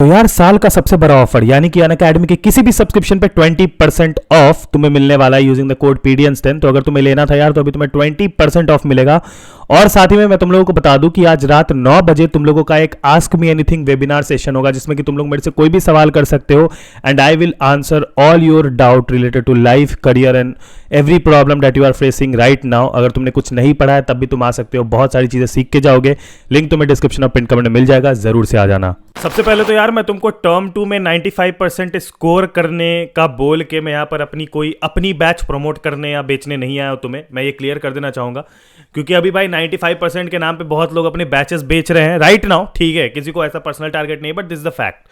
तो यार साल का सबसे बड़ा ऑफर यानी कि अनअकैडमी के किसी भी सब्सक्रिप्शन पे 20% ऑफ तुम्हें मिलने वाला है यूजिंग द कोड PDNS10। तो अगर तुम्हें लेना था यार तो अभी तुम्हें 20% ऑफ मिलेगा। और साथ ही में मैं तुम लोगों को बता दूं कि आज रात 9 बजे तुम लोगों का एक ask me anything webinar session होगा जिसमें कि तुम लोग मेरे से कोई भी सवाल कर सकते हो and I will answer all your doubt related to life, career and every problem that you are facing right now. अगर तुमने कुछ नहीं पढ़ा है तब भी तुम आ सकते हो, बहुत सारी चीजें सीख के जाओगे। लिंक तुम्हें डिस्क्रिप्शन और पिन कमेंट में मिल जाएगा, जरूर से आ जाना। सबसे पहले तो यार मैं तुमको टर्म 2 में 95% स्कोर करने का बोल के मैं यहाँ पर अपनी बैच प्रमोट करने या बेचने नहीं आया हूँ तुम्हें, मैं ये क्लियर कर देना चाहूंगा। क्योंकि अभी भाई 95% के नाम पे बहुत लोग अपने बैचेस बेच रहे हैं राइट नाउ, ठीक है, किसी को ऐसा पर्सनल टारगेट नहीं, but this is the fact.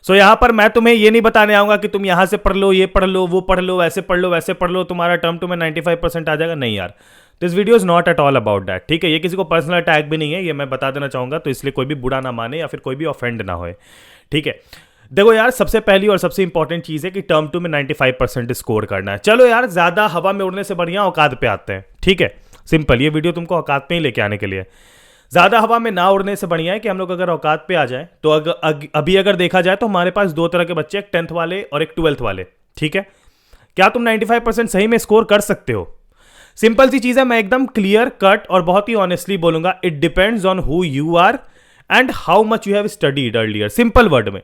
So यहाँ पर मैं तुम्हें ये नहीं बताने आऊंगा कि तुम यहाँ से पढ़ लो, ये पढ़ लो, वो पढ़ लो, ऐसे पढ़ लो, वैसे पढ़ लो, तुम्हारा टर्म 2 में 95% आ जाएगा, नहीं यार। This video is not at all about that, ठीक है। ये किसी को पर्सनल अटैक भी नहीं है, ये मैं बता देना चाहूंगा, तो इसलिए कोई भी बुरा ना माने या फिर कोई भी ऑफेंड ना होए, ठीक है। देखो यार, सबसे पहली और सबसे इंपॉर्टेंट चीज है कि टर्म 2 में 95% स्कोर करना है। चलो यार, ज्यादा हवा में उड़ने से बढ़िया औकात पे आते हैं, ठीक है। सिंपल, ये वीडियो तुमको औकात पे ही लेके आने के लिए। ज्यादा हवा में ना उड़ने से बढ़िया है कि हम लोग अगर औकात पे आ जाए तो अभी अगर देखा जाए तो हमारे पास दो तरह के बच्चे, एक 10th वाले और एक 12th वाले, ठीक है। क्या तुम 95% सही में स्कोर कर सकते हो? सिंपल सी चीज है, मैं एकदम क्लियर कट और बहुत ही ऑनेस्टली बोलूंगा, it depends on who you are and how much you have studied earlier. Simple word में,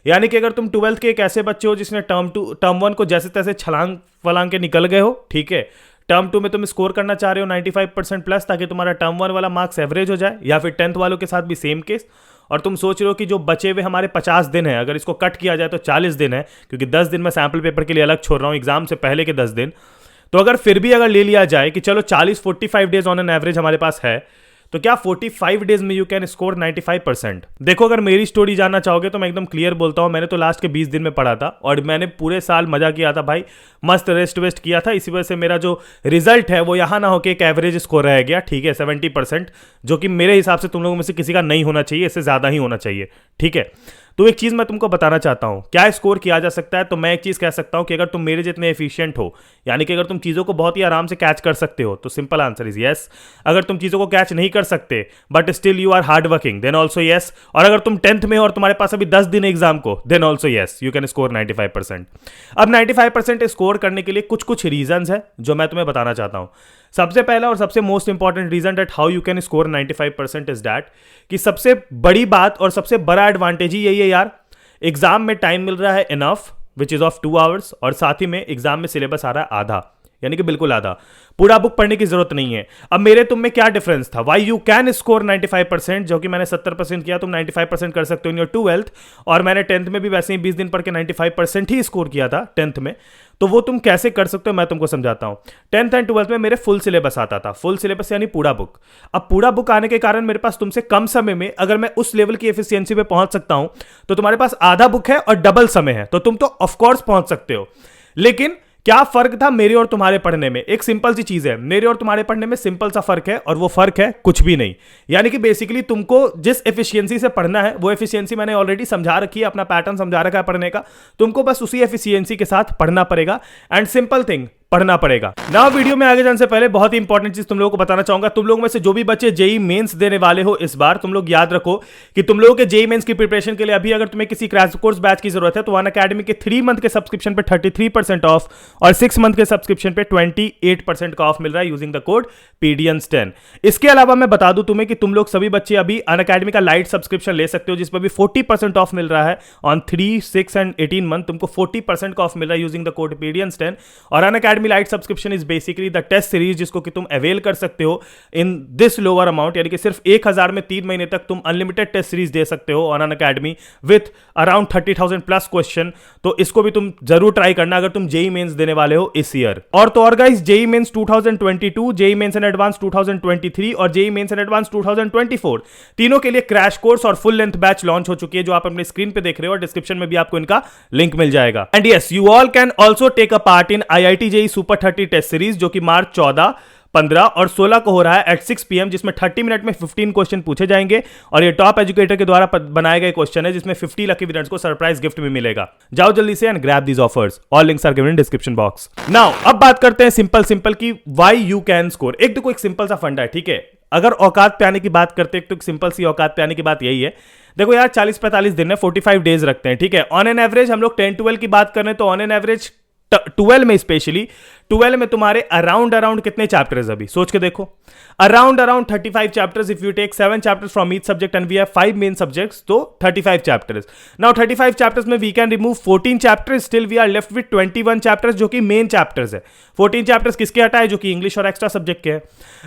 यानी कि अगर तुम 12th के एक ऐसे बच्चे हो जिसने टर्म 1 को जैसे तैसे छलांग फलांग के निकल गए हो, ठीक है, टर्म 2 में तुम स्कोर करना चाह रहे हो 95% प्लस ताकि तुम्हारा टर्म 1 वाला मार्क्स एवरेज हो जाए, या फिर 10th वालों के साथ भी सेम केस, और तुम सोच रहे हो कि जो बचे हुए हमारे 50 दिन है अगर इसको कट किया जाए तो 40 दिन है, क्योंकि 10 दिन मैं सैम्पल पेपर के लिए अलग छोड़ रहा हूँ एग्जाम से पहले के 10 दिन। तो अगर फिर भी अगर ले लिया जाए कि चलो 45 डेज ऑन एन एवरेज हमारे पास है, तो क्या 45 डेज में यू कैन स्कोर 95%? देखो, अगर मेरी स्टोरी जानना चाहोगे तो मैं एकदम क्लियर बोलता हूं, मैंने तो लास्ट के 20 दिन में पढ़ा था और मैंने पूरे साल मजा किया था भाई, मस्त रेस्ट वेस्ट किया था। इसी वजह से मेरा जो रिजल्ट है वो यहां ना होकर एक एवरेज स्कोर रह गया, ठीक है, 70%, जो कि मेरे हिसाब से तुम लोगों में से किसी का नहीं होना चाहिए, इससे ज्यादा ही होना चाहिए, ठीक है। तो एक चीज मैं तुमको बताना चाहता हूं, क्या स्कोर किया जा सकता है? तो मैं एक चीज कह सकता हूं कि अगर तुम मेरे जितने एफिशिएंट हो, यानी कि अगर तुम चीजों को बहुत ही आराम से कैच कर सकते हो, तो सिंपल आंसर इज यस। अगर तुम चीजों को कैच नहीं कर सकते but still you are hard working, then also yes. और अगर तुम 10th में हो और तुम्हारे पास अभी 10 दिन एग्जाम को, then also yes, you can score 95%। अब 95% स्कोर करने के लिए कुछ कुछ रीजंस है जो मैं तुम्हें बताना चाहता हूं। सबसे पहला और सबसे most important reason that how you can score 95% is that कि सबसे बड़ी बात और सबसे बड़ा एडवांटेज ही यही है यार, एग्जाम में टाइम मिल रहा है enough which is of 2 hours, और साथ ही में एग्जाम में सिलेबस आ रहा है आधा, यानी कि बिल्कुल आधा, पूरा बुक पढ़ने की जरूरत नहीं है। अब मेरे तुम में क्या डिफरेंस था? वाई यू कैन स्कोर 95%, जो कि मैंने 70% किया, तुम 95% कर सकते हो इन योर 12th, और मैंने 10th में भी वैसे ही 20 दिन पढ़ के 95% ही स्कोर किया था 10th में। तो वो तुम कैसे कर सकते हो मैं तुमको समझाता हूं। 10th एंड 12th में मेरे फुल सिलेबस आता था, फुल सिलेबस यानी पूरा बुक। अब पूरा बुक आने के कारण मेरे पास तुमसे कम समय में अगर मैं उस लेवल की एफिशिएंसी पे पहुंच सकता हूं, तो तुम्हारे पास आधा बुक है और डबल समय है, तो तुम तो ऑफकोर्स पहुंच सकते हो। लेकिन क्या फर्क था मेरे और तुम्हारे पढ़ने में? एक सिंपल सी चीज है, मेरे और तुम्हारे पढ़ने में सिंपल सा फर्क है, और वो फर्क है कुछ भी नहीं। यानी कि बेसिकली तुमको जिस एफिशिएंसी से पढ़ना है वो एफिशिएंसी मैंने ऑलरेडी समझा रखी है, अपना पैटर्न समझा रखा है पढ़ने का, तुमको बस उसी एफिशिएंसी के साथ पढ़ना पड़ेगा एंड सिंपल थिंग, पढ़ना पड़ेगा ना। वीडियो में आगे जाने से पहले बहुत ही इंपॉर्टेंट चीज तुम लोगों को बताना चाहूंगा। तुम लोगों में से जो भी बच्चे जेई मेंस देने वाले हो इस बार, तुम लोग याद रखो कि तुम लोगों के जेई मेंस की प्रिपरेशन के लिए अभी अगर तुम्हें किसी क्रैश कोर्स बैच की जरूरत है तो अनअकैडमी के 3 मंथ के सब्सक्रिप्शन पे 33% ऑफ और 6 मंथ के सब्सक्रिप्शन पे 28% का ऑफ मिल रहा है यूजिंग द कोड PDNS10। इसके अलावा मैं बता दूं तुम्हें कि तुम लोग सभी बच्चे अभी अनअकैडमी का लाइट सब्सक्रिप्शन ले सकते हो, जिस पर भी 40% ऑफ मिल रहा है ऑन 3, 6 एंड 18 मंथ। तुमको 40% का ऑफ मिल रहा है यूजिंग द कोड PDNS10। और Unacademy lite subscription basically the test series, जिसको कि तुम अवेल कर सकते हो इन दिस लोअर अमाउंट, यानी कि सिर्फ 1000 में 3 महीने तक तुम अनलिमिटेड टेस्ट सीरीज दे सकते हो on Unacademy with around 30,000 plus question. तो इसको भी तुम जरूर ट्राई करना अगर तुम जेई मेंस देने वाले हो इस ईयर। और तो और guys, JEE Mains 2022, JEE Mains in advance 2023 और जेई मेंस इन एडवांस 2024, तीनों के लिए क्रैश कोर्स और फुल लेंथ बैच लॉन्च हो चुकी है, जो आप अपने स्क्रीन पे देख रहे हो, और डिस्क्रिप्शन में भी आपको इनका लिंक मिल जाएगा। And yes, you all can also take a part in IIT JEE super 30 test series, जो कि मार्च 14, 15 और 16 को हो रहा है एट 6 PM, जिसमें 30 मिनट में 15 क्वेश्चन पूछे जाएंगे, और ये टॉप एजुकेटर के द्वारा बनाए गए क्वेश्चन है, जिसमें 50 लकी विनर्स को सरप्राइज गिफ्ट भी मिलेगा। जाओ जल्दी से and grab these offers, all links are given in description box. Now अब बात करते हैं सिंपल की व्हाई यू कैन स्कोर। एक देखो, एक सिंपल सा फंडा है, ठीक है। अगर औकात पे आने की बात करते हैं तो एक सिंपल सी औकात पे आने की बात यही है, देखो यार 40-45 दिन है, 45 डेज रखते हैं, ठीक है। ऑन एन एवरेज हम लोग 10-12 की बात करें तो ऑन एन एवरेज 12 में, स्पेशली 12 में तुम्हारे अराउंड कितने चैप्टर्स, अभी सोच के देखो, around 35 chapters. If you take 7 chapters from each subject and we have 5 main subjects, तो 35 चैप्टर्स। नाउ 35 चैप्टर्स में we can remove 14 chapters, still we are left with 21 chapters जो कि मेन चैप्टर्स है। 14 चैप्टर्स किसके हटाए, जो कि इंग्लिश और एक्स्ट्रा सब्जेक्ट के हैं।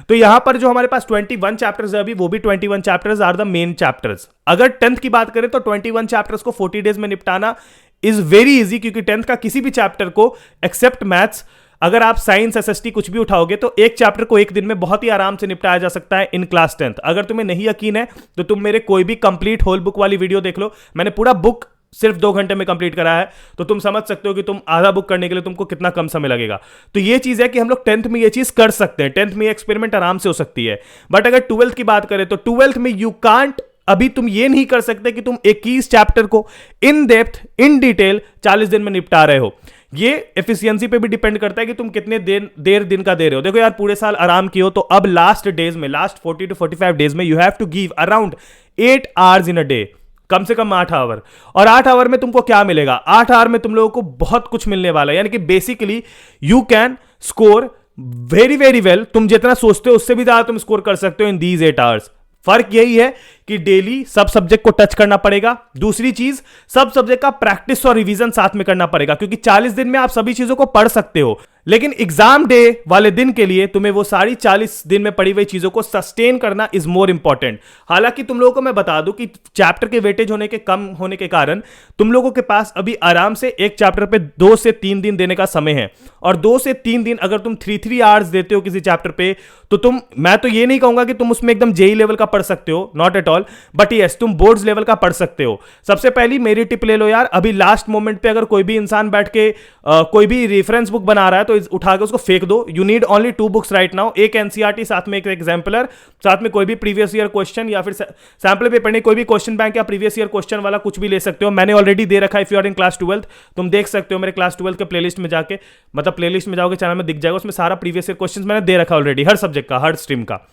तो यहां पर जो हमारे पास 21 चैप्टर्स है अभी, वो भी 21 chapters are the main chapters. अगर 10th की बात करें तो 21 चैप्टर्स को 40 डेज में निपटाना इज वेरी इजी, क्योंकि 10th का किसी भी चैप्टर को एक्सेप्ट मैथ्स, अगर आप साइंस एसएसटी कुछ भी उठाओगे तो एक चैप्टर को एक दिन में बहुत ही आराम से निपटाया जा सकता है इन क्लास 10th। अगर तुम्हें नहीं यकीन है तो तुम मेरे कोई भी कंप्लीट होल बुक वाली वीडियो देख लो, मैंने पूरा बुक सिर्फ 2 घंटे में कंप्लीट करा है, तो तुम समझ सकते हो कि तुम आधा बुक करने के लिए तुमको कितना कम समय लगेगा। तो ये चीज है कि हम लोग 10th में ये चीज कर सकते हैं, 10th में एक्सपेरिमेंट आराम से हो सकती है। बट अगर 12th की बात करें तो 12th में यू कांट, अभी तुम ये नहीं कर सकते कि तुम 21 चैप्टर को इन डेप्थ इन डिटेल 40 दिन में निपटा रहे हो। ये एफिशिएंसी पे भी डिपेंड करता है कि तुम कितने देर दिन का दे रहे हो। देखो यार, पूरे साल आराम किए हो तो अब लास्ट डेज में, लास्ट 40 to 45 डेज में you have to give around 8 hours in a day, कम से कम 8 आवर। और 8 आवर में तुमको क्या मिलेगा, 8 आवर में तुम लोगों को बहुत कुछ मिलने वाला है। यानी कि basically you can score very very well. तुम जितना सोचते हो उससे भी ज्यादा तुम स्कोर कर सकते हो इन दीज 8 आवर्स। फर्क यही है कि डेली सब सब्जेक्ट को टच करना पड़ेगा। दूसरी चीज, सब सब्जेक्ट का प्रैक्टिस और रिवीजन साथ में करना पड़ेगा, क्योंकि 40 दिन में आप सभी चीजों को पढ़ सकते हो, लेकिन एग्जाम डे वाले दिन के लिए तुम्हें वो सारी 40 दिन में पढ़ी हुई चीजों को सस्टेन करना इज मोर इंपॉर्टेंट। हालांकि तुम लोगों को मैं बता दूं कि चैप्टर के वेटेज होने के कम होने के कारण तुम लोगों के पास अभी आराम से एक चैप्टर पे 2 से 3 दिन देने का समय है। और 2 से 3 दिन अगर तुम 3 आवर्स देते हो किसी चैप्टर पे, तो मैं तो ये नहीं कहूंगा कि तुम उसमें एकदम जेई लेवल का पढ़ सकते हो, not at all, but yes तुम बोर्ड्स लेवल का पढ़ सकते हो। सबसे पहली मेरी टिप ले लो यार, अभी लास्ट मोमेंट पे अगर कोई भी इंसान बैठ के कोई भी रेफरेंस बुक बना रहा है तो उठा के उसको फेंक दो। You need only 2 books right now, एक एनसीईआरटी, साथ में एक एग्जाम्पलर, साथ में कोई भी प्रीवियस ईयर क्वेश्चन या फिर सैंपल पेपर नहीं, कोई भी क्वेश्चन बैंक या प्रीवियस ईयर क्वेश्चन वाला कुछ भी ले सकते हो। मैंने ऑलरेडी दे रखा है, if you are in class 12th, तुम देख सकते हो मेरे क्लास 12th के प्लेलिस्ट में जाके, मतलब प्लेलिस्ट में जाओगे चैनल में दिख जाएगा, उसमें सारा प्रीवियस ईयर क्वेश्चन मैंने दे रखा ऑलरेडी, हर सब्जेक्ट का, हर स्ट्रीम का।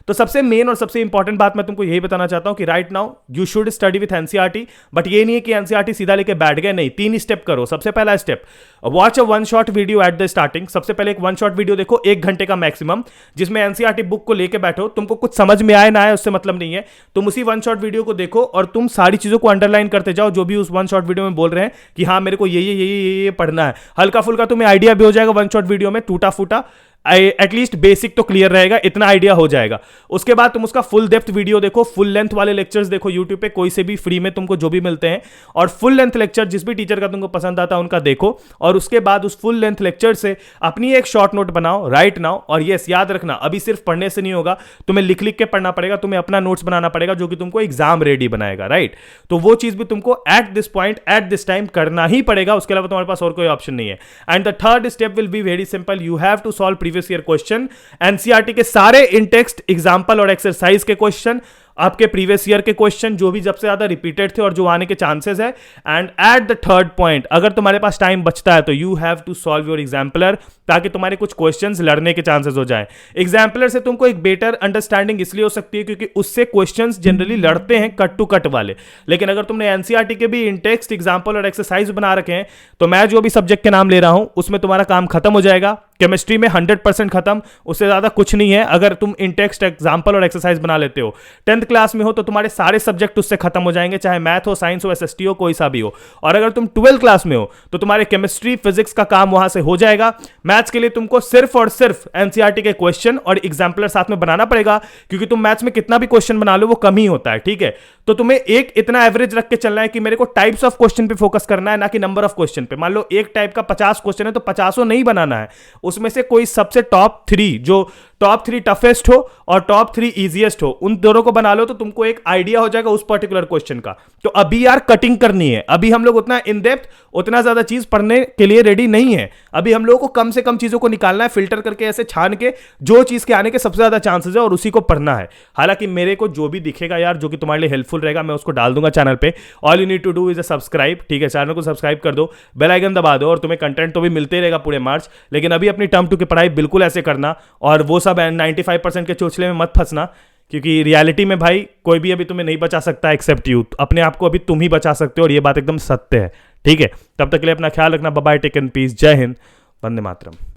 तो सबसे मेन और सबसे इंपॉर्टेंट बात मैं तुमको यही बताना चाहता हूं कि right now you should study with NCERT, but ये नहीं है कि एनसीईआरटी सीधा लेके बैठ गए, नहीं, 3 स्टेप करो। सबसे पहला step, watch a 1 shot video at the starting. सबसे पहले एक 1 शॉट वीडियो देखो 1 घंटे का मैक्सिमम, जिसमें एनसीईआरटी बुक को लेके बैठो। तुमको कुछ समझ में आए ना आए उससे मतलब नहीं है, तुम उसी 1 शॉट वीडियो को देखो और तुम सारी चीजों को अंडरलाइन करते जाओ जो भी उस 1 शॉट वीडियो में बोल रहे हैं कि हाँ मेरे को ये पढ़ना है। हल्का फुल्का तुम्हें आइडिया भी हो जाएगा 1 शॉट वीडियो में, टूटा फूटा एटलीस्ट बेसिक तो क्लियर रहेगा, इतना आइडिया हो जाएगा। उसके बाद तुम उसका फुल डेप्थ वीडियो देखो, फुल लेंथ वाले लेक्चर्स देखो यूट्यूब पे, कोई से भी फ्री में तुमको जो भी मिलते हैं, और फुल लेंथ लेक्चर जिस भी टीचर का तुमको पसंद आता है उनका देखो। और उसके बाद उस फुल लेंथ लेक्चर से अपनी एक शॉर्ट नोट बनाओ, राइट नाउ। और यस, याद रखना अभी सिर्फ पढ़ने से नहीं होगा, तुम्हें लिख लिख के पढ़ना पड़ेगा, तुम्हें अपना नोट्स बनाना पड़ेगा जो कि तुमको एग्जाम रेडी बनाएगा, राइट। तो वो चीज भी तुमको at this point at this time करना ही पड़ेगा, उसके अलावा तुम्हारे पास और कोई ऑप्शन नहीं है। And the third step will be very simple, you have to solve previous year question, NCERT के सारे इन टेक्स्ट एग्जांपल और एक्सरसाइज के क्वेश्चन, आपके प्रीवियस ईयर के क्वेश्चन जो भी सबसे ज्यादा रिपीटेड थे और जो आने के चांसेस है। And at the third point, अगर तुम्हारे पास टाइम बचता है तो you have to solve your exemplar, ताकि तुम्हारे कुछ क्वेश्चंस लड़ने के चांसेस हो जाए। एग्जाम्पलर से तुमको एक बेटर अंडरस्टैंडिंग इसलिए हो सकती है क्योंकि उससे क्वेश्चंस जनरली लड़ते हैं कट टू कट वाले। लेकिन अगर तुमने एनसीईआरटी के भी इन टेक्स्ट एग्जाम्पल और एक्सरसाइज बना रखे हैं तो मैं जो भी सब्जेक्ट के नाम ले रहा हूं उसमें तुम्हारा काम खत्म हो जाएगा। केमिस्ट्री में 100% खत्म, उससे ज्यादा कुछ नहीं है। अगर तुम इन टेक्स्ट एग्जाम्पल और एक्सरसाइज बना लेते हो, 10th क्लास में हो तो तुम्हारे सारे सब्जेक्ट उससे खत्म हो जाएंगे, चाहे मैथ हो, साइंस हो, एसएसटी हो, कोई सा भी हो। और अगर तुम 12th क्लास में हो तो तुम्हारे केमिस्ट्री फिजिक्स का काम वहां से हो जाएगा। मैथ्स के लिए तुमको सिर्फ और सिर्फ एनसीईआरटी के क्वेश्चन और एग्जाम्पलर साथ में बनाना पड़ेगा, क्योंकि तुम मैथ्स में कितना भी क्वेश्चन बना लो वो कम ही होता है, ठीक है। तो तुम्हें एक इतना एवरेज रख के चलना है कि मेरे को टाइप्स ऑफ क्वेश्चन पे फोकस करना है, ना कि नंबर ऑफ क्वेश्चन पे। मान लो एक टाइप का 50 क्वेश्चन है तो 50 नहीं बनाना है, उसमें से कोई सबसे टॉप 3, जो टॉप 3 टफेस्ट हो और टॉप 3 इजीएस्ट हो, उन दोनों को बना लो तो तुमको एक आइडिया हो जाएगा उस पर्टिकुलर क्वेश्चन का। तो अभी यार कटिंग करनी है, अभी हम लोग उतना इन डेप्थ उतना ज्यादा चीज पढ़ने के लिए रेडी नहीं है। अभी हम लोगों को कम से कम चीजों को निकालना है, फिल्टर करके ऐसे छान के जो चीज के आने के सबसे ज्यादा चांसेस है और उसी को पढ़ना है। हालांकि मेरे को जो भी दिखेगा यार जो कि तुम्हारे लिए हेल्पफुल रहेगा मैं उसको डाल दूंगा चैनल पे। All you need to do is a subscribe, ठीक है, चैनल को सब्सक्राइब कर दो, बेल आइकन दबा दो और तुम्हें कंटेंट तो भी मिलते रहेगा पूरे मार्च। लेकिन अभी अपनी टर्म 2 की पढ़ाई बिल्कुल ऐसे करना, और वो सब सब 95% के चोचले में मत फंसना, क्योंकि रियलिटी में भाई कोई भी अभी तुम्हें नहीं बचा सकता एक्सेप्ट यू। अपने आप को अभी तुम ही बचा सकते हो, और ये बात एकदम सत्य है। ठीक है, तब तक के लिए अपना ख्याल रखना। Bye bye, take and peace, जय हिंद, वंदे मातरम।